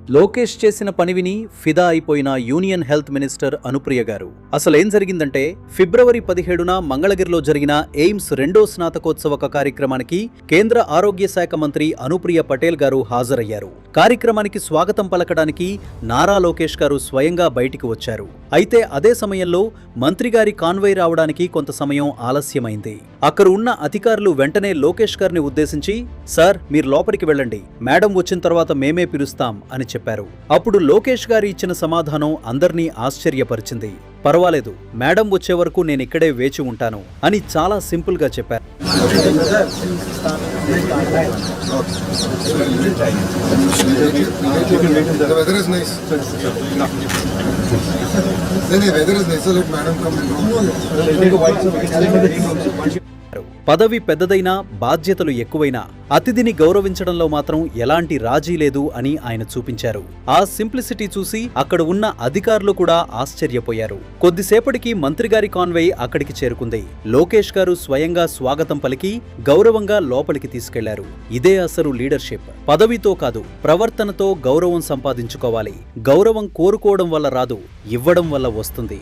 లోకేష్ చేసిన పని విని ఫిదా అయిపోయిన యూనియన్ హెల్త్ మినిస్టర్ అనుప్రియ గారు. అసలేం జరిగిందంటే, ఫిబ్రవరి 17న మంగళగిరిలో జరిగిన ఎయిమ్స్ 2వ స్నాతకోత్సవ కార్యక్రమానికి కేంద్ర ఆరోగ్య శాఖ మంత్రి అనుప్రియ పటేల్ గారు హాజరయ్యారు. కార్యక్రమానికి స్వాగతం పలకడానికి నారా లోకేష్ గారు స్వయంగా బయటికి వచ్చారు. అయితే అదే సమయంలో మంత్రి గారి కాన్వాయ్ రావడానికి కొంత సమయం ఆలస్యమైంది. అక్కడ ఉన్న అధికారులు వెంటనే లోకేష్ గారిని ఉద్దేశించి, సార్ మీరు లోపలికి వెళ్ళండి, మేడం వచ్చిన తర్వాత మేమే పిలుస్తాం అని చెప్పారు. అప్పుడు లోకేష్ గారు ఇచ్చిన సమాధానం అందర్నీ ఆశ్చర్యపరిచింది. పర్వాలేదు, మేడం వచ్చే వరకు నేనిక్కడే వేచి ఉంటాను అని చాలా సింపుల్ గా చెప్పారు. పదవి పెద్దదైనా బాధ్యతలు ఎక్కువైనా అతిథిని గౌరవించడంలో మాత్రం ఎలాంటి రాజీ లేదు అని ఆయన చూపించారు. ఆ సింప్లిసిటీ చూసి అక్కడ ఉన్న అధికారులు కూడా ఆశ్చర్యపోయారు. కొద్దిసేపటికి మంత్రిగారి కాన్వేయ్ అక్కడికి చేరుకుంది. లోకేష్ గారు స్వయంగా స్వాగతం పలికి గౌరవంగా లోపలికి తీసుకెళ్లారు. ఇదే అసలు లీడర్షిప్. పదవితో కాదు, ప్రవర్తనతో గౌరవం సంపాదించుకోవాలి. గౌరవం కోరుకోవడం వల్ల రాదు, ఇవ్వడం వల్ల వస్తుంది.